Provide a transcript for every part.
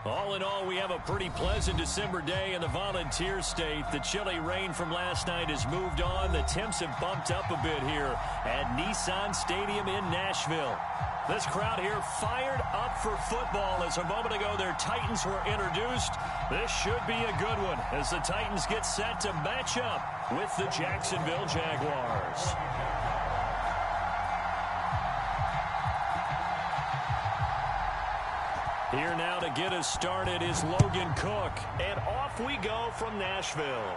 All in all, we have a pretty pleasant December day in the Volunteer State. The chilly rain from last night has moved on. The temps have bumped up a bit here at Nissan Stadium in Nashville. This crowd here fired up for football as a moment ago their Titans were introduced. This should be a good one as the Titans get set to match up with the Jacksonville Jaguars. Here now to get us started is Logan Cook. And off we go from Nashville.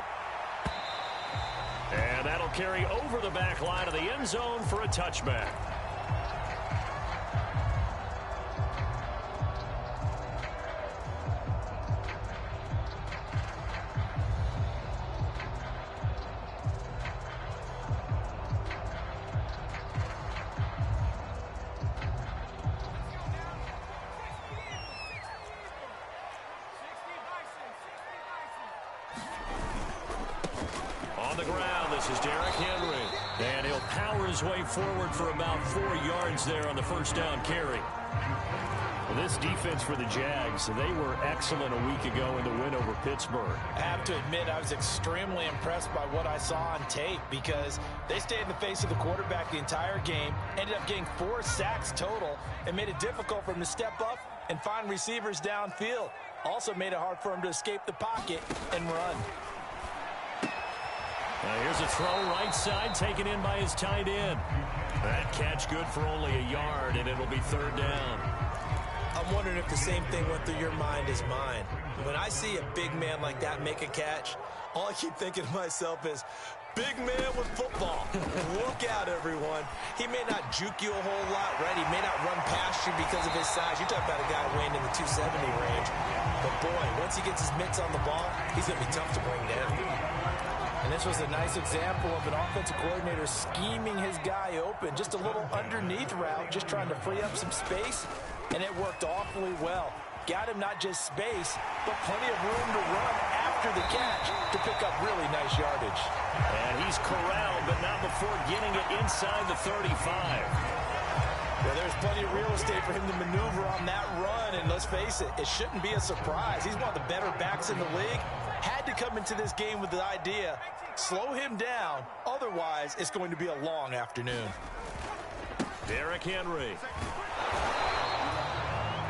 And that'll carry over the back line of the end zone for a touchback. On the ground, this is Derrick Henry. And he'll power his way forward for about 4 yards there on the first down carry. Well, this defense for the Jags, they were excellent a week ago in the win over Pittsburgh. I have to admit, I was extremely impressed by what I saw on tape because they stayed in the face of the quarterback the entire game, ended up getting 4 sacks total, and made it difficult for him to step up and find receivers downfield. Also made it hard for him to escape the pocket and run. Here's a throw right side taken in by his tight end. That catch good for only a yard, and it'll be third down. I'm wondering if the same thing went through your mind as mine. When I see a big man like that make a catch, all I keep thinking to myself is, big man with football. Look out, everyone. He may not juke you a whole lot, right? He may not run past you because of his size. You're talking about a guy weighing in the 270 range. But, boy, once he gets his mitts on the ball, he's going to be tough to bring down. And this was a nice example of an offensive coordinator scheming his guy open. Just a little underneath route, just trying to free up some space, and it worked awfully well. Got him not just space, but plenty of room to run after the catch to pick up really nice yardage. And he's corralled, but not before getting it inside the 35. Well, there's plenty of real estate for him to maneuver on that run, and let's face it, it shouldn't be a surprise. He's one of the better backs in the league. Had to come into this game with the idea, slow him down, otherwise it's going to be a long afternoon. Derrick Henry.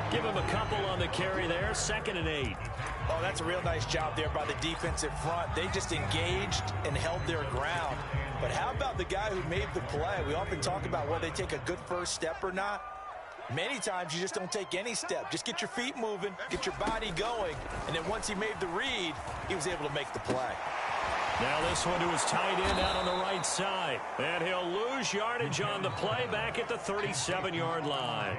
Give him a couple on the carry there, 2nd and 8. Oh, that's a real nice job there by the defensive front. They just engaged and held their ground. But how about the guy who made the play? We often talk about whether they take a good first step or not. Many times you just don't take any step. Just get your feet moving, get your body going, and then once he made the read, he was able to make the play. Now this one to his tight end out on the right side. And he'll lose yardage on the play back at the 37-yard line.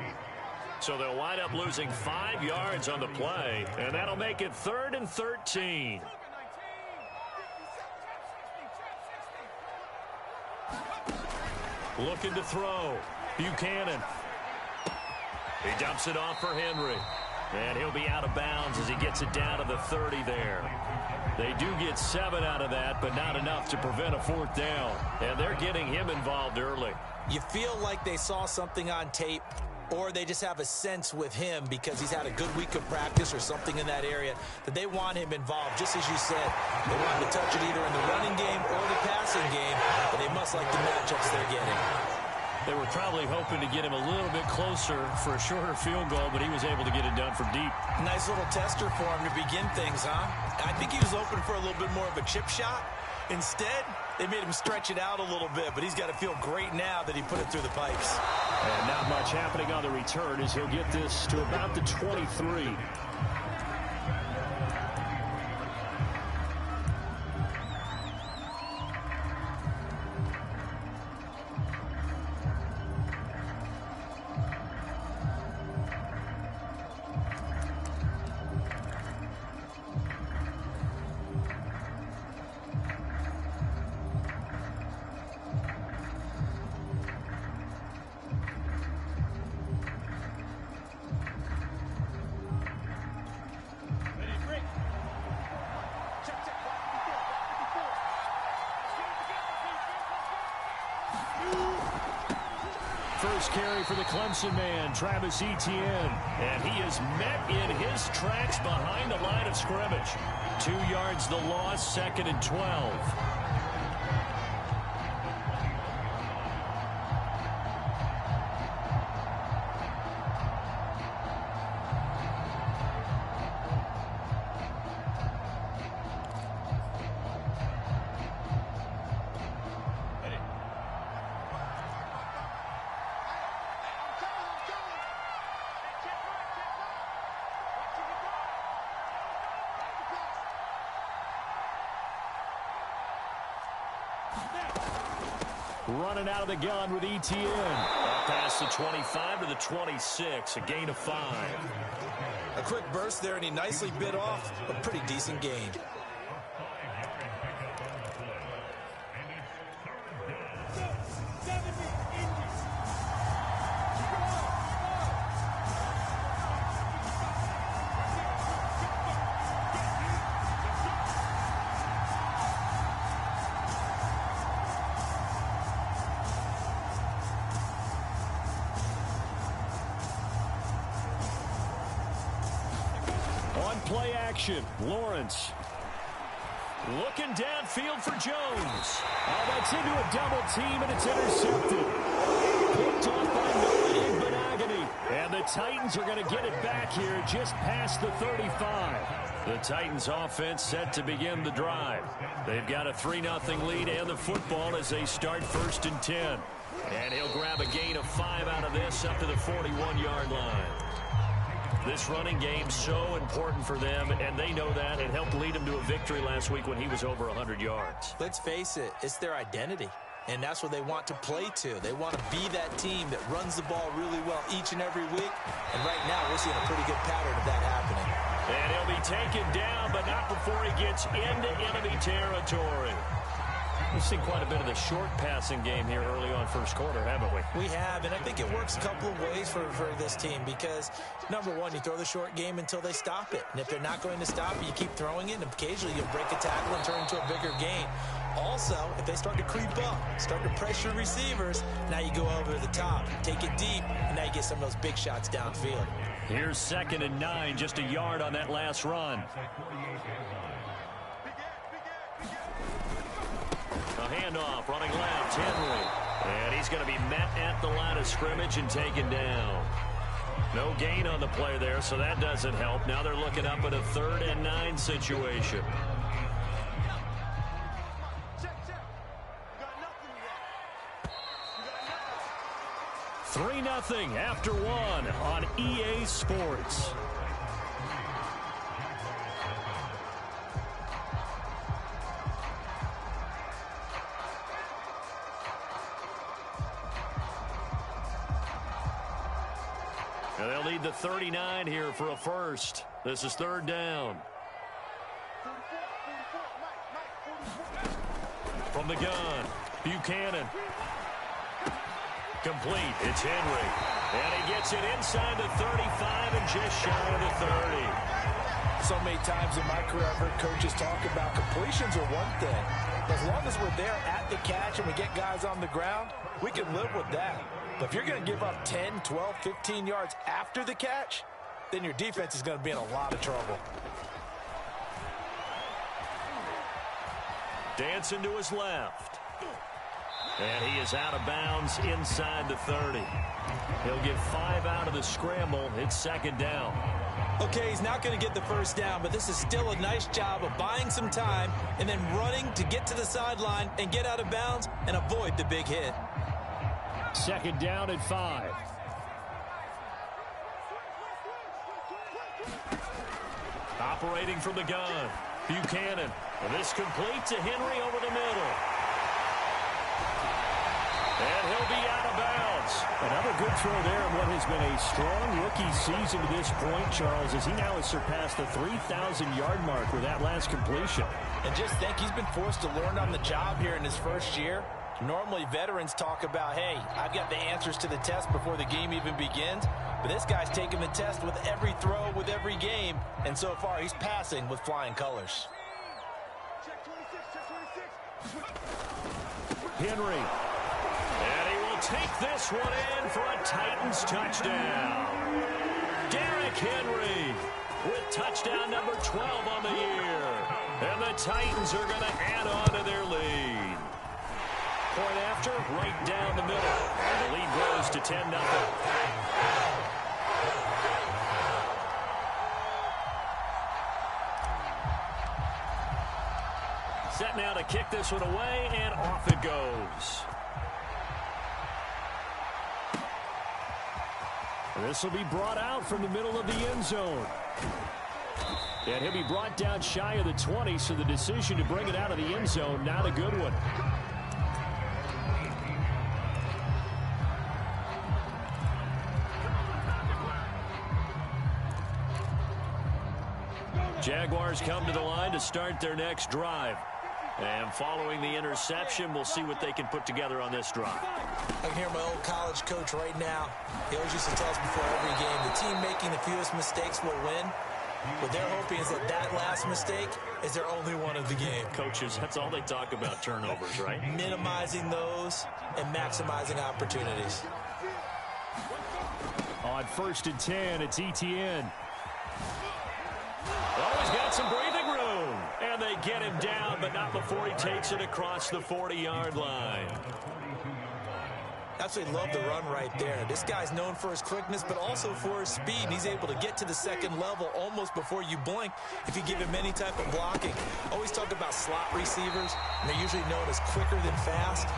So they'll wind up losing 5 yards on the play, and that'll make it 3rd and 13. Looking to throw. Buchanan. He dumps it off for Henry. And he'll be out of bounds as he gets it down to the 30 there. They do get 7 out of that, but not enough to prevent a 4th down. And they're getting him involved early. You feel like they saw something on tape, or they just have a sense with him because he's had a good week of practice or something in that area that they want him involved. Just as you said, they want him to touch it either in the running game or the passing game, but they must like the matchups they're getting. They were probably hoping to get him a little bit closer for a shorter field goal, but he was able to get it done from deep. Nice little tester for him to begin things, huh? I think he was hoping for a little bit more of a chip shot. Instead, they made him stretch it out a little bit, but he's got to feel great now that he put it through the pipes. And not much happening on the return as he'll get this to about the 23. first carry for the Clemson man, Travis Etienne. And he is met in his tracks behind the line of scrimmage. 2 yards the loss, 2nd and 12. Running out of the gun with Etienne. Past the 25 to the 26, a gain of 5. A quick burst there, and he nicely bit off a pretty decent gain. Play action. Lawrence looking downfield for Jones. Oh, that's into a double team, and it's intercepted. Picked off by Benagany. And the Titans are going to get it back here just past the 35. The Titans offense set to begin the drive. They've got a 3-0 lead and the football as they start 1st and 10. And he'll grab a gain of 5 out of this up to the 41-yard line. This running game so important for them, and they know that. It helped lead them to a victory last week when he was over 100 yards. Let's face it, it's their identity, and that's what they want to play to. They want to be that team that runs the ball really well each and every week, and right now we're seeing a pretty good pattern of that happening. And he'll be taken down, but not before he gets into enemy territory. We've seen quite a bit of the short passing game here early on first quarter, haven't we? We have, and I think it works a couple of ways for this team because, number one, you throw the short game until they stop it. And if they're not going to stop it, you keep throwing it, and occasionally you'll break a tackle and turn into a bigger gain. Also, if they start to creep up, start to pressure receivers, now you go over the top, take it deep, and now you get some of those big shots downfield. Here's 2nd and 9, just a yard on that last run. A handoff, running left, Henry. And he's going to be met at the line of scrimmage and taken down. No gain on the play there, so that doesn't help. Now they're looking up at a 3rd and 9 situation. 3-0 after 1 on EA Sports. And they'll need the 39 here for a first. This is 3rd down. From the gun, Buchanan. Complete. It's Henry. And he gets it inside the 35 and just shy of the 30. So many times in my career, I've heard coaches talk about completions are one thing. But as long as we're there at the catch and we get guys on the ground, we can live with that. But if you're going to give up 10, 12, 15 yards after the catch, then your defense is going to be in a lot of trouble. Dancing to his left. And he is out of bounds inside the 30. He'll get 5 out of the scramble. It's 2nd down. Okay, he's not going to get the first down, but this is still a nice job of buying some time and then running to get to the sideline and get out of bounds and avoid the big hit. 2nd down at 5. Operating from the gun, Buchanan. This complete to Henry over the middle. And he'll be out of bounds. Another good throw there in what has been a strong rookie season to this point, Charles, as he now has surpassed the 3,000-yard mark with that last completion. And just think, he's been forced to learn on the job here in his first year. Normally, veterans talk about, hey, I've got the answers to the test before the game even begins. But this guy's taking the test with every throw, with every game. And so far, he's passing with flying colors. Henry. And he will take this one in for a Titans touchdown. Derrick Henry with touchdown number 12 on the year. And the Titans are going to add on to their lead. Point after, right down the middle. And the lead grows to 10-0. Set now to kick this one away, and off it goes. This will be brought out from the middle of the end zone. And he'll be brought down shy of the 20, so the decision to bring it out of the end zone, not a good one. Jaguars come to the line to start their next drive. And following the interception, we'll see what they can put together on this drive. I can hear my old college coach right now. He always used to tell us before every game, the team making the fewest mistakes will win. What they're hoping is that that last mistake is their only one of the game. Coaches, that's all they talk about, turnovers, right? Minimizing those and maximizing opportunities. On 1st and 10, it's Etienne. Oh, he's got some breathing room. And they get him down, but not before he takes it across the 40-yard line. Absolutely love the run right there. This guy's known for his quickness, but also for his speed. He's able to get to the second level almost before you blink if you give him any type of blocking. Always talk about slot receivers, and they're usually known as quicker than fast.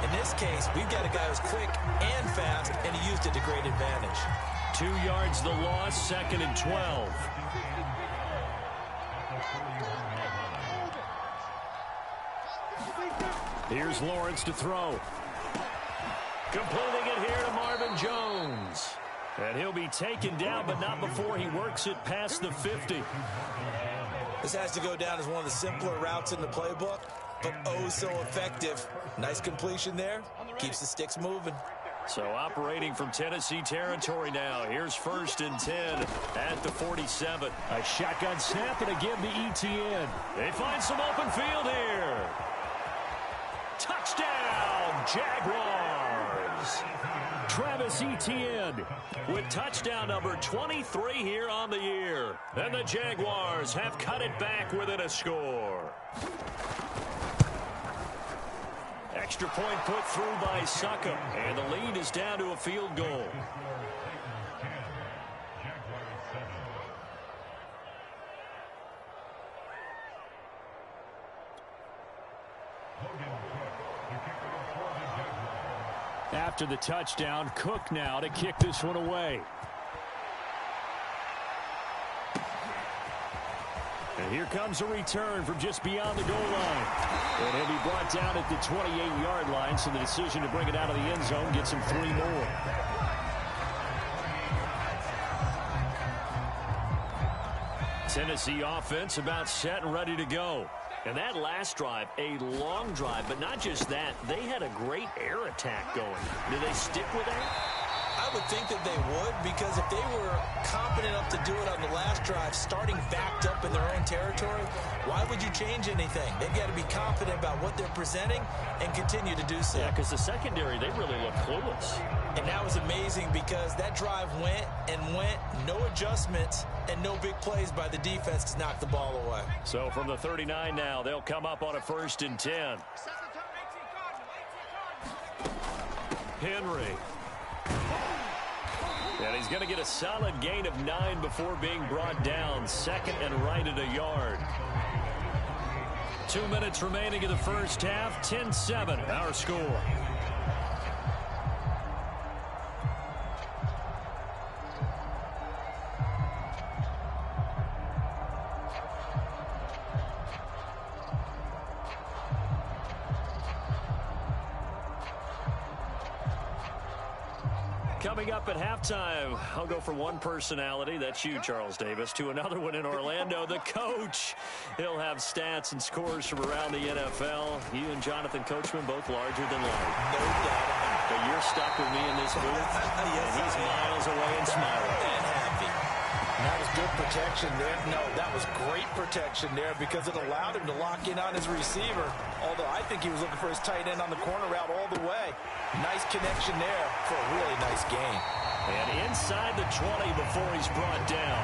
In this case, we've got a guy who's quick and fast, and he used it to great advantage. 2 yards the loss, 2nd and 12. Here's Lawrence to throw. Completing it here to Marvin Jones. And he'll be taken down, but not before he works it past the 50. This has to go down as one of the simpler routes in the playbook, but oh so effective. Nice completion there. Keeps the sticks moving. So operating from Tennessee territory now. Here's 1st and 10 at the 47. A shotgun snap and again to Etienne. They find some open field here. Touchdown, Jaguars. Travis Etienne with touchdown number 23 here on the year. And the Jaguars have cut it back within a score. Extra point put through by Succop, and the lead is down to a field goal. After the touchdown, Cook now to kick this one away. And here comes a return from just beyond the goal line. And he'll be brought down at the 28-yard line, so the decision to bring it out of the end zone gets him 3 more. Tennessee offense about set and ready to go. And that last drive, a long drive, but not just that, they had a great air attack going. Do they stick with that? I would think that they would, because if they were confident enough to do it on the last drive, starting backed up in their own territory, why would you change anything? They've got to be confident about what they're presenting and continue to do so. Yeah, because the secondary, they really look clueless. And that was amazing because that drive went and went, no adjustments, and no big plays by the defense to knock the ball away. So from the 39 now, they'll come up on a 1st and 10. Henry. And he's going to get a solid gain of 9 before being brought down. 2nd and right at a yard. 2 minutes remaining in the first half. 10-7, our score. Coming up at halftime, I'll go from one personality, that's you, Charles Davis, to another one in Orlando, the coach. He'll have stats and scores from around the NFL. You and Jonathan Coachman both larger than life. No doubt. But you're stuck with me in this booth, Yes, and he's miles away and smiling. And happy. And that was good protection there. No, that was great protection there because it allowed him to lock in on his receiver. Although I think he was looking for his tight end on the corner route all the way. Nice connection there for a really nice gain. And inside the 20 before he's brought down.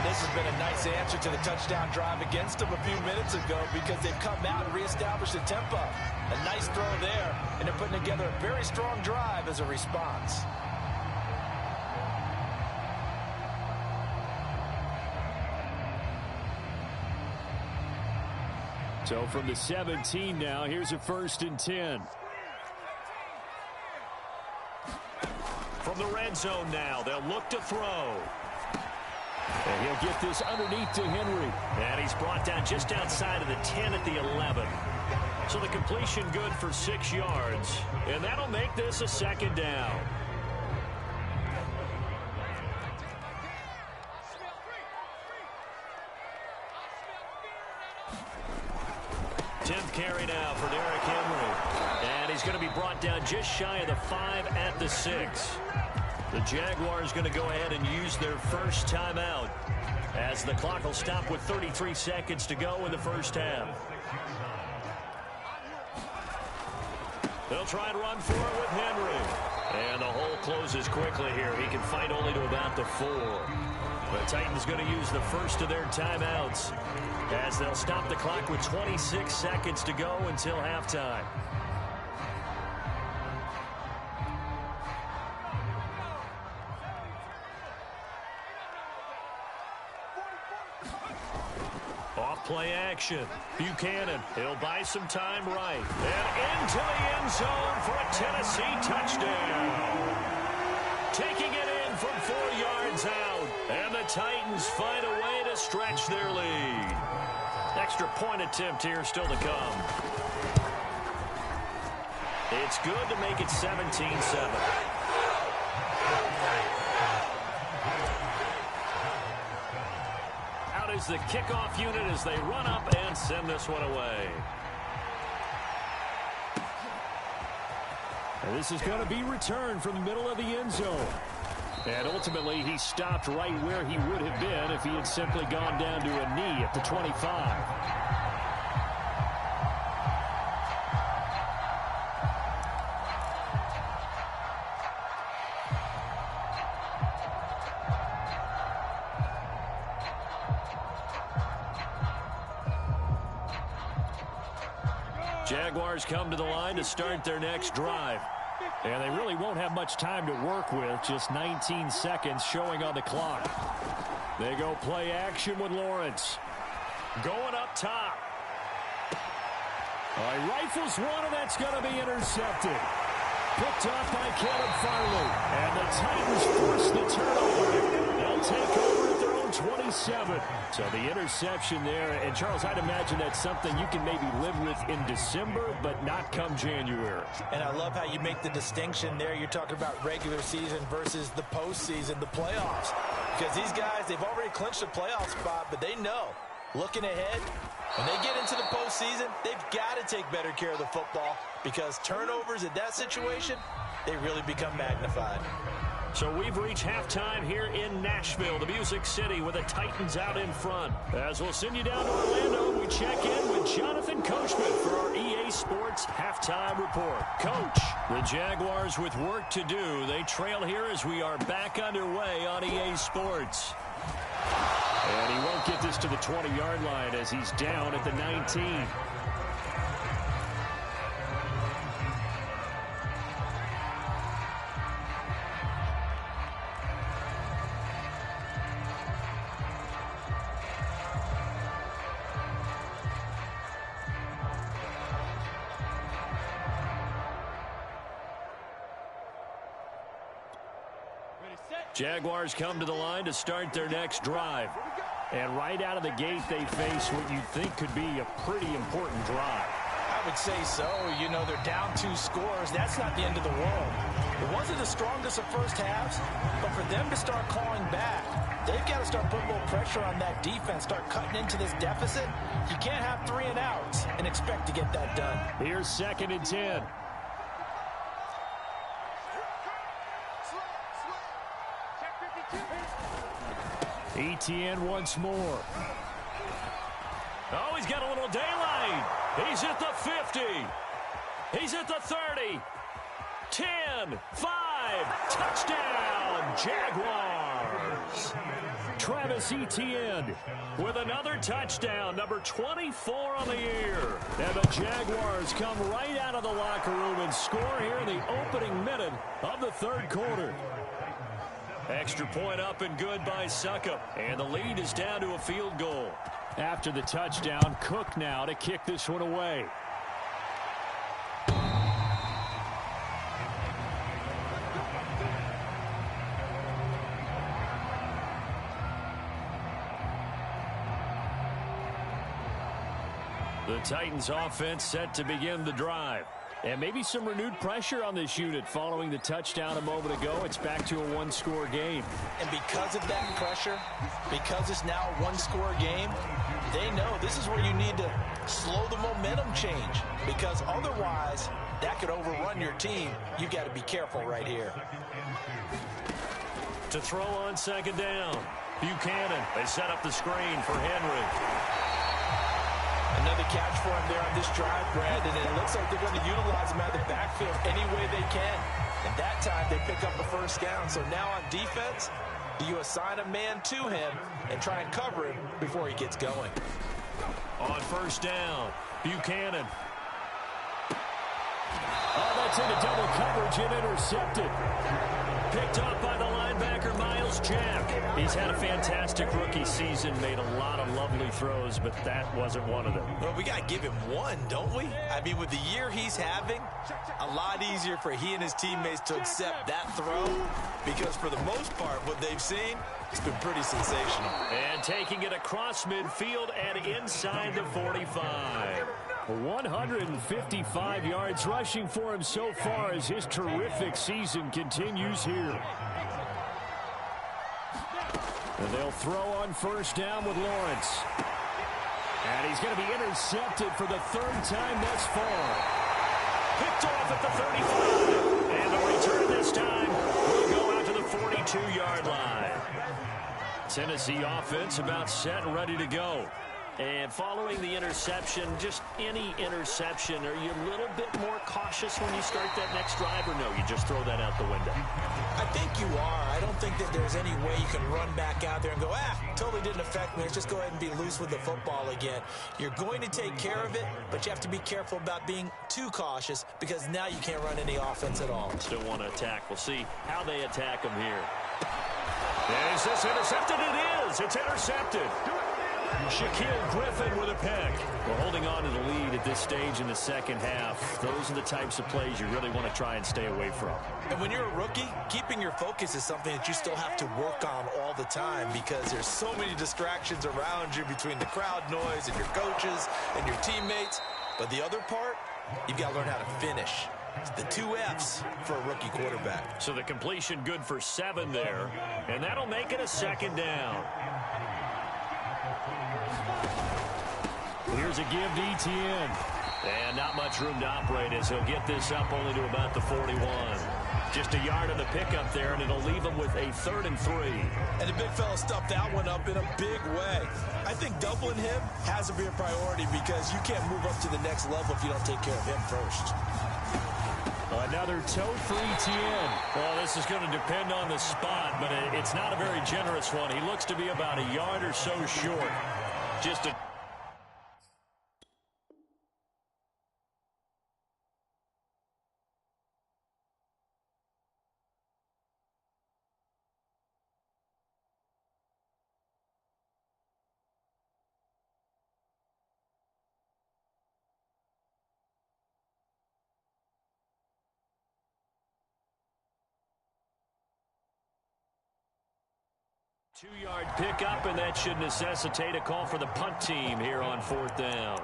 This has been a nice answer to the touchdown drive against them a few minutes ago because they've come out and reestablished the tempo. A nice throw there, and they're putting together a very strong drive as a response. So from the 17 now, here's a 1st and 10. From the red zone now, they'll look to throw. And he'll get this underneath to Henry. And he's brought down just outside of the 10 at the 11. So the completion good for 6 yards. And that'll make this a 2nd down. Tenth carry now for Derrick Henry. And he's going to be brought down just shy of the 5 at the 6. The Jaguars going to go ahead and use their first timeout as the clock will stop with 33 seconds to go in the first half. They'll try and run for it with Henry. And the hole closes quickly here. He can fight only to about the 4. The Titans going to use the first of their timeouts as they'll stop the clock with 26 seconds to go until halftime. Play action. Buchanan, he'll buy some time right. And into the end zone for a Tennessee touchdown. Taking it in from 4 yards out. And the Titans find a way to stretch their lead. Extra point attempt here still to come. It's good to make it 17-7. Is the kickoff unit as they run up and send this one away. And this is going to be returned from the middle of the end zone. And ultimately, he stopped right where he would have been if he had simply gone down to a knee at the 25. Jaguars come to the line to start their next drive. And they really won't have much time to work with. Just 19 seconds showing on the clock. They go play action with Lawrence. Going up top. He rifles one, and that's going to be intercepted. Picked off by Caleb Farley. And the Titans force the turnover. They'll take over at their own 27. So the interception there. And, Charles, I'd imagine that's something you can maybe live with in December, but not come January. And I love how you make the distinction there. You're talking about regular season versus the postseason, the playoffs. Because these guys, they've already clinched a playoff spot, but they know, looking ahead, when they get into the postseason, they've got to take better care of the football because turnovers in that situation, they really become magnified. So we've reached halftime here in Nashville, the Music City, with the Titans out in front. As we'll send you down to Orlando, we check in with Jonathan Coachman for our EA Sports Halftime Report. Coach, the Jaguars with work to do. They trail here as we are back underway on EA Sports. And he won't get this to the 20-yard line as he's down at the 19. Jaguars come to the line to start their next drive. And right out of the gate, they face what you think could be a pretty important drive. I would say so. You know, they're down 2 scores. That's not the end of the world. It wasn't the strongest of first halves, but for them to start clawing back, they've got to start putting a little pressure on that defense, start cutting into this deficit. You can't have 3 and outs and expect to get that done. Here's 2nd and 10. Etienne once more. Oh, he's got a little daylight. He's at the 50. He's at the 30. 10, 5, touchdown, Jaguars. Travis Etienne with another touchdown, number 24 on the year. And the Jaguars come right out of the locker room and score here in the opening minute of the third quarter. Extra point up and good by Succop. And the lead is down to a field goal. After the touchdown, Cook now to kick this one away. The Titans offense set to begin the drive. And maybe some renewed pressure on this unit following the touchdown a moment ago. It's back to a one-score game. And because of that pressure, because it's now a one-score game, they know this is where you need to slow the momentum change. Because otherwise, that could overrun your team. You've got to be careful right here. To throw on second down, Buchanan. They set up the screen for Henry. Another catch for him there on this drive, Brandon, and it looks like they're going to utilize him out of the backfield any way they can. And that time they pick up a first down. So now on defense, you assign a man to him and try and cover him before he gets going. On first down, Buchanan. Oh, that's into double coverage and intercepted. Picked up by the linebacker, Miles Jack. He's had a fantastic rookie season, made a lot of lovely throws, but that wasn't one of them. Well, we got to give him one, don't we? I mean, with the year he's having, a lot easier for he and his teammates to accept that throw because for the most part, what they've seen, it's been pretty sensational. And taking it across midfield and inside the 45. 155 yards rushing for him so far as his terrific season continues here. And they'll throw on first down with Lawrence. And he's going to be intercepted for the third time thus far. Picked off at the 35. And the return this time will go out to the 42-yard line. Tennessee offense about set and ready to go. And following the interception, just any interception, are you a little bit more cautious when you start that next drive, or no, you just throw that out the window? I think you are. I don't think that there's any way you can run back out there and go, totally didn't affect me. Let's just go ahead and be loose with the football again. You're going to take care of it, but you have to be careful about being too cautious because now you can't run any offense at all. Still want to attack. We'll see how they attack them here. Is this intercepted? It is. It's intercepted. Shaquille Griffin with a pick. We're holding on to the lead at this stage in the second half. Those are the types of plays you really want to try and stay away from. And when you're a rookie, keeping your focus is something that you still have to work on all the time because there's so many distractions around you between the crowd noise and your coaches and your teammates. But the other part, you've got to learn how to finish. It's the 2 F's for a rookie quarterback. So the completion good for 7 there, and that'll make it a second down. Here's a give to Etienne. And not much room to operate as he'll get this up only to about the 41. Just a yard of the pickup there, and it'll leave him with a 3rd and 3. And the big fella stuffed that one up in a big way. I think doubling him has to be a priority because you can't move up to the next level if you don't take care of him first. Another toe for Etienne. Well, this is going to depend on the spot, but it's not a very generous one. He looks to be about a yard or so short. Just a... Two-yard pickup, and that should necessitate a call for the punt team here on 4th down.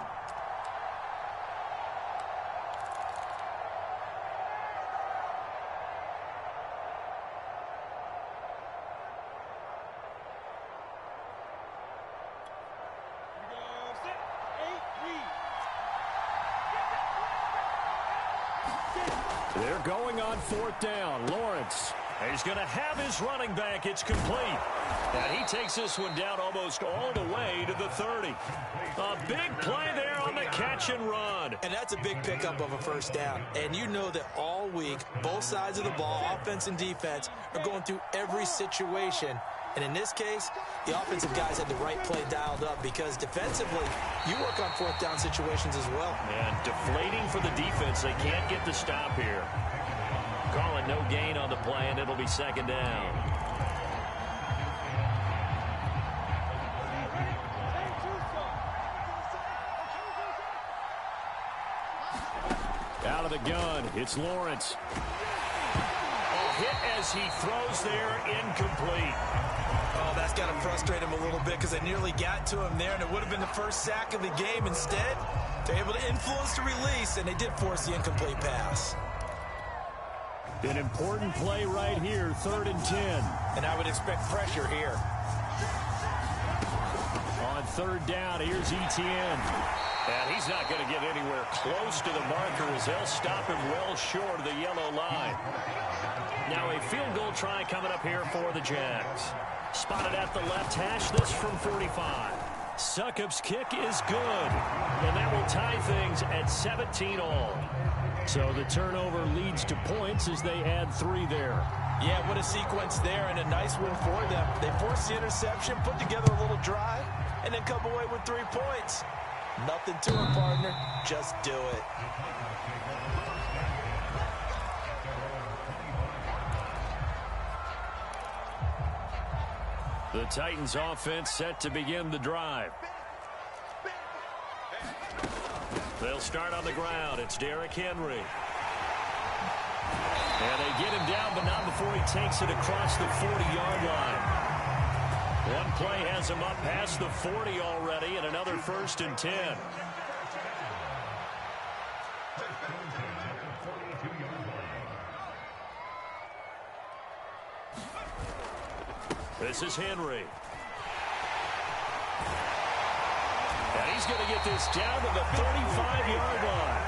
They're going on 4th down. Lawrence And he's going to have his running back. It's complete. And he takes this one down almost all the way to the 30. A big play there on the catch and run. And that's a big pickup of a first down. And you know that all week, both sides of the ball, offense and defense, are going through every situation. And in this case, the offensive guys had the right play dialed up because defensively, you work on fourth down situations as well. And deflating for the defense. They can't get the stop here. Calling no gain on the play, and it'll be second down. Out of the gun, it's Lawrence. A hit as he throws there, incomplete. Oh, that's got to frustrate him a little bit because they nearly got to him there, and it would have been the first sack of the game. Instead, they're able to influence the release, and they did force the incomplete pass. An important play right here, 3rd and 10. And I would expect pressure here. On 3rd down, here's Etienne. And he's not going to get anywhere close to the marker as they'll stop him well short of the yellow line. Now a field goal try coming up here for the Jags. Spotted at the left hash, this from 45. Succop's kick is good. And that will tie things at 17 all. So the turnover leads to points as they add 3 there. Yeah, what a sequence there and a nice win for them. They forced the interception, put together a little drive, and then come away with 3 points. Nothing to it, partner. Just do it. The Titans offense set to begin the drive. They'll start on the ground. It's Derrick Henry. And they get him down, but not before he takes it across the 40-yard line. One play has him up past the 40 already, and another 1st and 10. This is Henry. And he's going to get this down to the 35-yard line.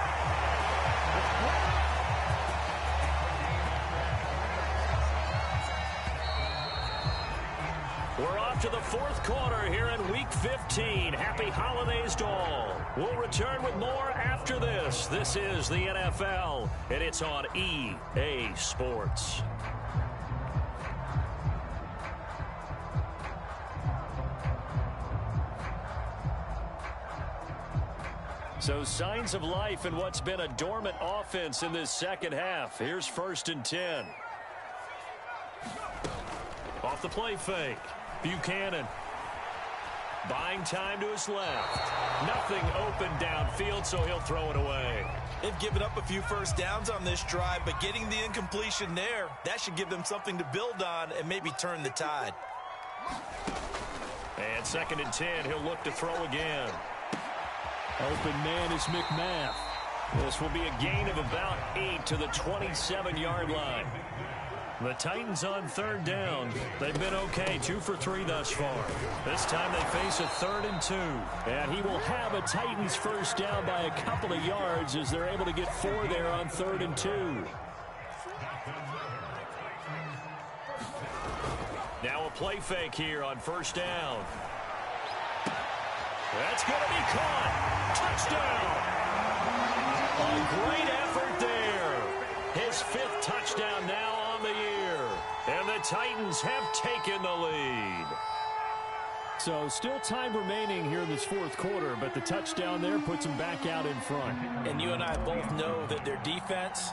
We're off to the 4th quarter here in Week 15. Happy holidays to all. We'll return with more after this. This is the NFL, and it's on EA Sports. So signs of life in what's been a dormant offense in this second half. Here's 1st and 10. Off the play fake. Buchanan. Buying time to his left. Nothing open downfield, so he'll throw it away. They've given up a few first downs on this drive, but getting the incompletion there, that should give them something to build on and maybe turn the tide. And 2nd and 10, he'll look to throw again. Open man is McMath. This will be a gain of about 8 to the 27-yard line. The Titans on 3rd down. They've been okay, 2 for 3 thus far. This time they face a 3rd and 2. And he will have a Titans first down by a couple of yards as they're able to get 4 there on 3rd and 2. Now a play fake here on 1st down. That's going to be caught. Touchdown. A great effort there. His 5th touchdown now on the year. And the Titans have taken the lead. So still time remaining here in this 4th quarter, but the touchdown there puts them back out in front. And you and I both know that their defense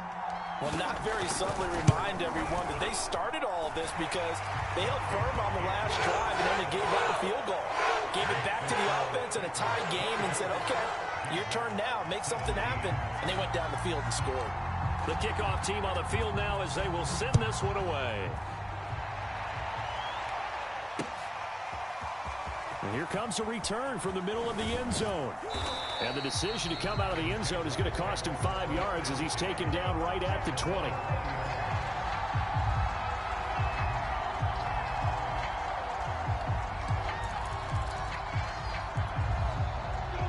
will not very subtly remind everyone that they started all of this because they held firm on the last drive and then they gave up a field goal. Gave it back to the offense in a tie game and said, okay, your turn now, make something happen. And they went down the field and scored. The kickoff team on the field now as they will send this one away. And here comes a return from the middle of the end zone. And the decision to come out of the end zone is going to cost him 5 yards as he's taken down right at the 20.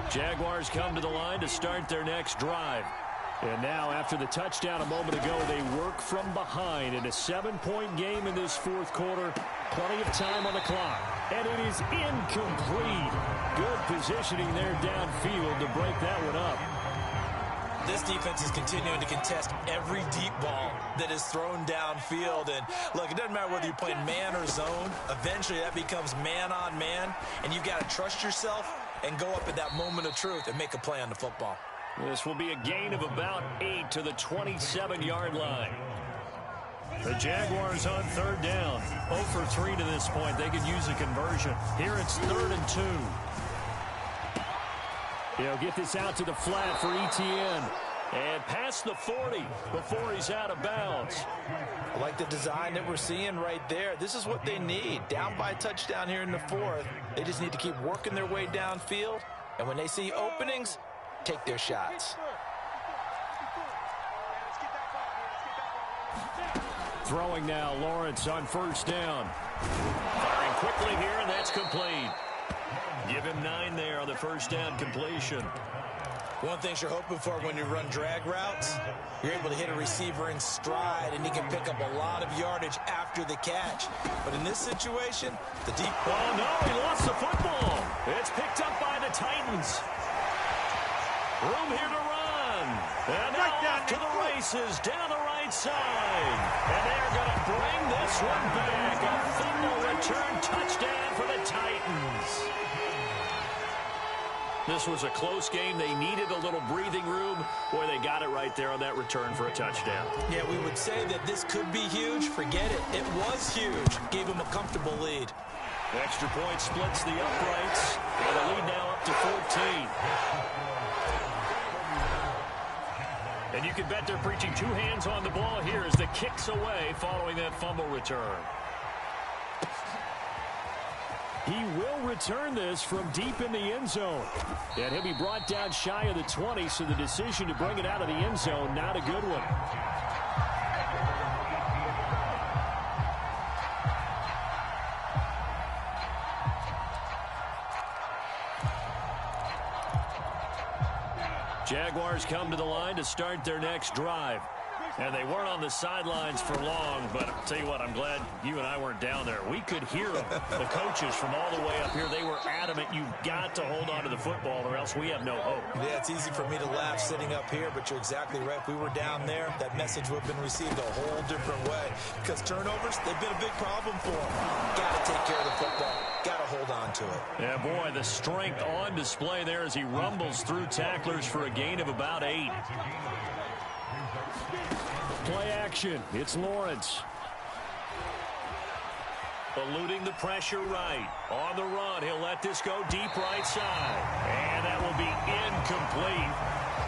Jaguars come to the line to start their next drive. And now, after the touchdown a moment ago, they work from behind in a 7-point game in this fourth quarter. Plenty of time on the clock. And it is incomplete. Good positioning there downfield to break that one up. This defense is continuing to contest every deep ball that is thrown downfield. And, look, it doesn't matter whether you're playing man or zone. Eventually, that becomes man on man. And you've got to trust yourself and go up at that moment of truth and make a play on the football. This will be a gain of about 8 to the 27-yard line. The Jaguars on third down. 0 for 3 to this point. They could use a conversion. Here it's 3rd and 2. He'll get this out to the flat for Etienne. And past the 40 before he's out of bounds. I like the design that we're seeing right there. This is what they need. Down by a touchdown here in the fourth. They just need to keep working their way downfield. And when they see openings, take their shots. Throwing now, Lawrence on first down. Firing quickly here, and that's complete. Give him 9 there on the first down completion. One thing you're hoping for when you run drag routes, you're able to hit a receiver in stride, and he can pick up a lot of yardage after the catch. But in this situation, the deep... Oh, no, he lost the football. It's picked up by the Titans. Room here to run. And now off to the races down the right side. And they're going to bring this one back. A fumble return touchdown for the Titans. This was a close game. They needed a little breathing room. Boy, they got it right there on that return for a touchdown. Yeah, we would say that this could be huge. Forget it. It was huge. Gave him a comfortable lead. Extra point splits the uprights. And the lead now up to 14. And you can bet they're preaching 2 hands on the ball here as the kick's away following that fumble return. He will return this from deep in the end zone. And he'll be brought down shy of the 20, so the decision to bring it out of the end zone, not a good one. Jaguars come to the line to start their next drive. And they weren't on the sidelines for long, but I'll tell you what, I'm glad you and I weren't down there. We could hear them. The coaches from all the way up here, they were adamant, you've got to hold on to the football or else we have no hope. Yeah, it's easy for me to laugh sitting up here, but you're exactly right. If we were down there, that message would have been received a whole different way. Because turnovers, they've been a big problem for them. Got to take care of the football. Got to hold on to it. Yeah, boy, the strength on display there as he rumbles through tacklers for a gain of about 8. Play action. It's Lawrence. Eluding the pressure right. On the run, he'll let this go deep right side. And that will be incomplete.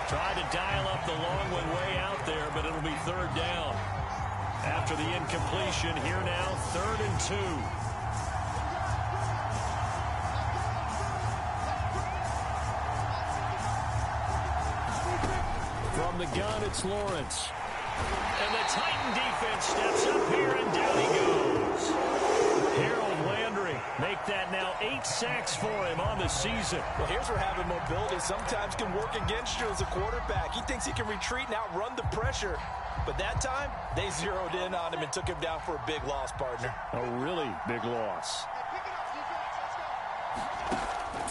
Tried to dial up the long one way out there, but it'll be 3rd down. After the incompletion, here now, 3rd and 2. From the gun, it's Lawrence. And the Titan defense steps up here, and down he goes. Harold Landry make that now 8 sacks for him on the season. Well, here's where having mobility sometimes can work against you as a quarterback. He thinks he can retreat and outrun the pressure. But that time, they zeroed in on him and took him down for a big loss, partner. A really big loss.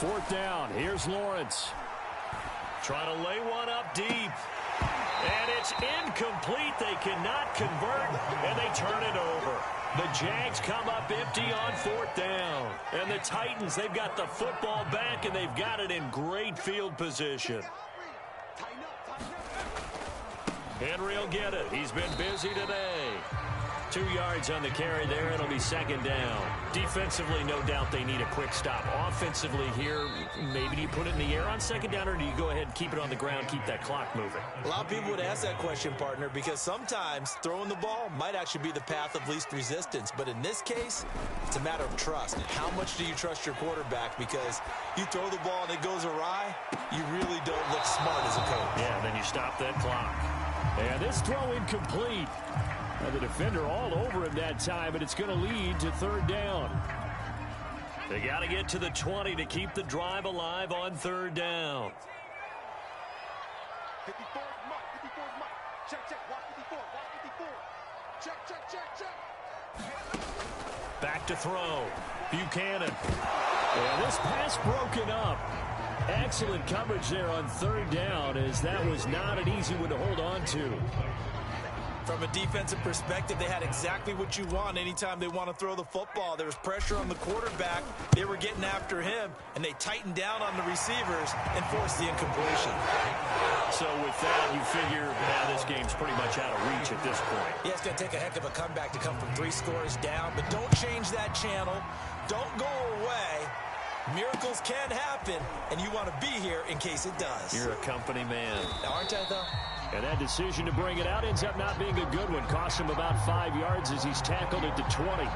4th down. Here's Lawrence. Trying to lay one up deep. And it's incomplete. They cannot convert, and they turn it over. The Jags come up empty on 4th down. And the Titans, they've got the football back, and they've got it in great field position. Henry will get it. He's been busy today. 2 yards on the carry there. It'll be 2nd down. Defensively, no doubt they need a quick stop. Offensively here, maybe do you put it in the air on 2nd down, or do you go ahead and keep it on the ground, keep that clock moving? A lot of people would ask that question, partner, because sometimes throwing the ball might actually be the path of least resistance. But in this case, it's a matter of trust. How much do you trust your quarterback? Because you throw the ball and it goes awry, you really don't look smart as a coach. Yeah, then you stop that clock. And this throw incomplete. Now the defender all over him that time, and it's going to lead to 3rd down. They got to get to the 20 to keep the drive alive on 3rd down. Back to throw. Buchanan. And this pass broken up. Excellent coverage there on third down, as that was not an easy one to hold on to. From a defensive perspective, they had exactly what you want anytime they want to throw the football. There was pressure on the quarterback. They were getting after him, and they tightened down on the receivers and forced the incompletion. So with that, you figure now this game's pretty much out of reach at this point. Yeah, it's going to take a heck of a comeback to come from 3 scores down, but don't change that channel. Don't go away. Miracles can happen, and you want to be here in case it does. You're a company man. Aren't I, though? And that decision to bring it out ends up not being a good one. Cost him about 5 yards as he's tackled at the 20.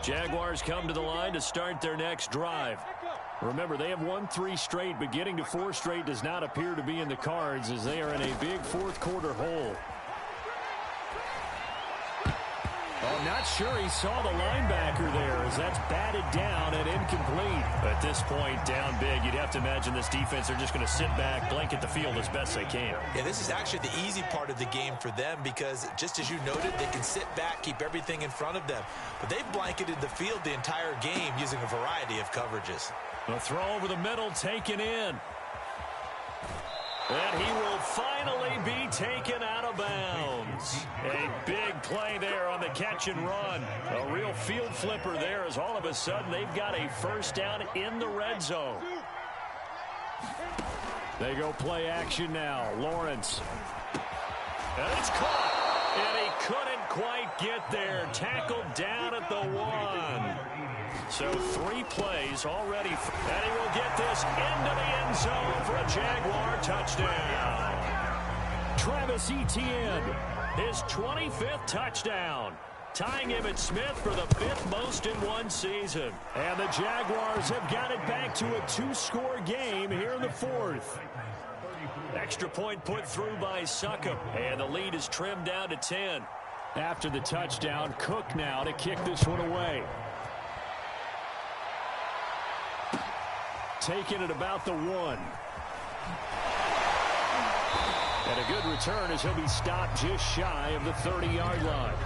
Jaguars come to the line to start their next drive. Remember, they have won 3 straight, but getting to 4 straight does not appear to be in the cards as they are in a big fourth quarter hole. Oh, not sure he saw the linebacker there as that's batted down and incomplete. At this point, down big, you'd have to imagine this defense are just going to sit back, blanket the field as best they can. Yeah, this is actually the easy part of the game for them because, just as you noted, they can sit back, keep everything in front of them. But they've blanketed the field the entire game using a variety of coverages. A throw over the middle taken in. And he will finally be taken out of bounds. A big play there on the catch and run. A real field flipper there as all of a sudden they've got a first down in the red zone. They go play action now. Lawrence. And it's caught. And he couldn't quite get there. Tackled down at the 1. So 3 plays already. And he will get this into the end zone for a Jaguar touchdown. Travis Etienne, his 25th touchdown. Tying Emmitt Smith for the 5th most in one season. And the Jaguars have got it back to a 2-score game here in the 4th. Extra point put through by Succop. And the lead is trimmed down to 10. After the touchdown, Cook now to kick this one away. Taken at about the 1. And a good return as he'll be stopped just shy of the 30-yard line.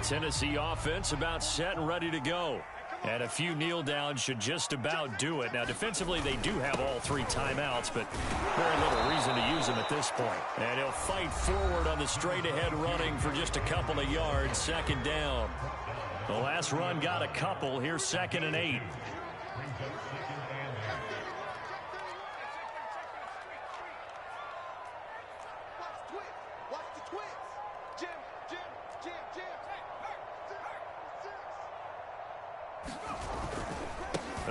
Tennessee offense about set and ready to go. And a few kneel downs should just about do it. Now, defensively, they do have all 3 timeouts, but very little reason to use them at this point. And he'll fight forward on the straight-ahead running for just a couple of yards, 2nd down. The last run got a couple. Here's 2nd and 8.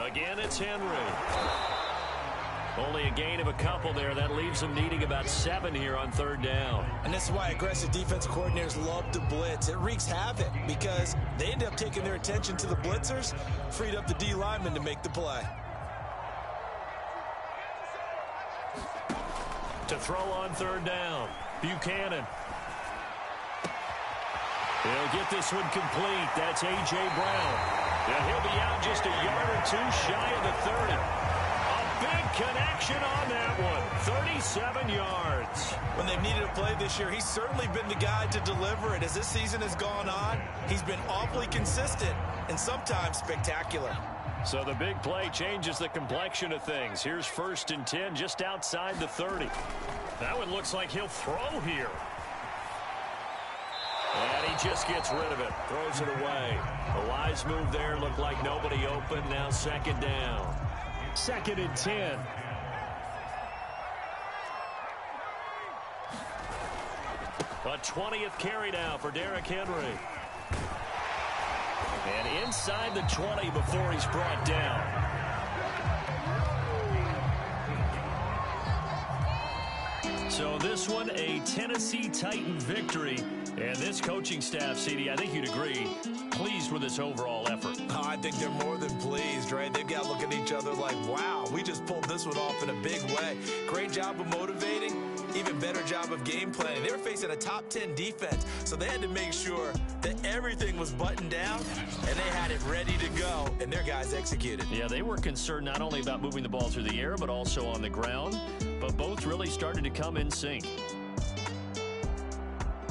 Again, it's Henry. Only a gain of a couple there. That leaves them needing about 7 here on 3rd down. And this is why aggressive defense coordinators love to blitz. It wreaks havoc because they end up taking their attention to the blitzers, freed up the D lineman to make the play. To throw on 3rd down, Buchanan. He'll get this one complete. That's A.J. Brown. And he'll be out just a yard or 2 shy of the 30. A big connection on that one. 37 yards. When they've needed a play this year, he's certainly been the guy to deliver it. As this season has gone on, he's been awfully consistent and sometimes spectacular. So the big play changes the complexion of things. Here's 1st and 10 just outside the 30. That one looks like he'll throw here. And he just gets rid of it. Throws it away. A wise move there. Looked like nobody open. Now 2nd down. 2nd and 10. A 20th carry now for Derrick Henry. And inside the 20 before he's brought down. So this one, a Tennessee Titan victory. And this coaching staff, CD, I think you'd agree, pleased with this overall effort. Oh, I think they're more than pleased, right? They've got to look at each other like, wow, we just pulled this one off in a big way. Great job of motivating, even better job of game planning. They were facing a top 10 defense, so they had to make sure that everything was buttoned down, and they had it ready to go, and their guys executed. Yeah, they were concerned not only about moving the ball through the air, but also on the ground, but both really started to come in sync.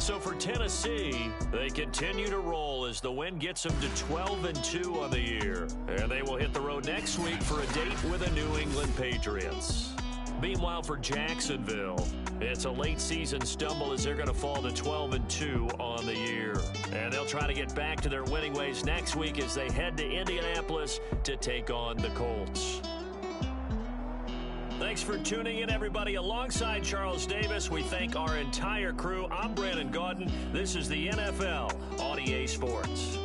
So for Tennessee, they continue to roll as the win gets them to 12-2 on the year. And they will hit the road next week for a date with the New England Patriots. Meanwhile, for Jacksonville, it's a late season stumble as they're going to fall to 12-2 on the year. And they'll try to get back to their winning ways next week as they head to Indianapolis to take on the Colts. Thanks for tuning in, everybody. Alongside Charles Davis, we thank our entire crew. I'm Brandon Gaudin. This is the NFL on EA Sports.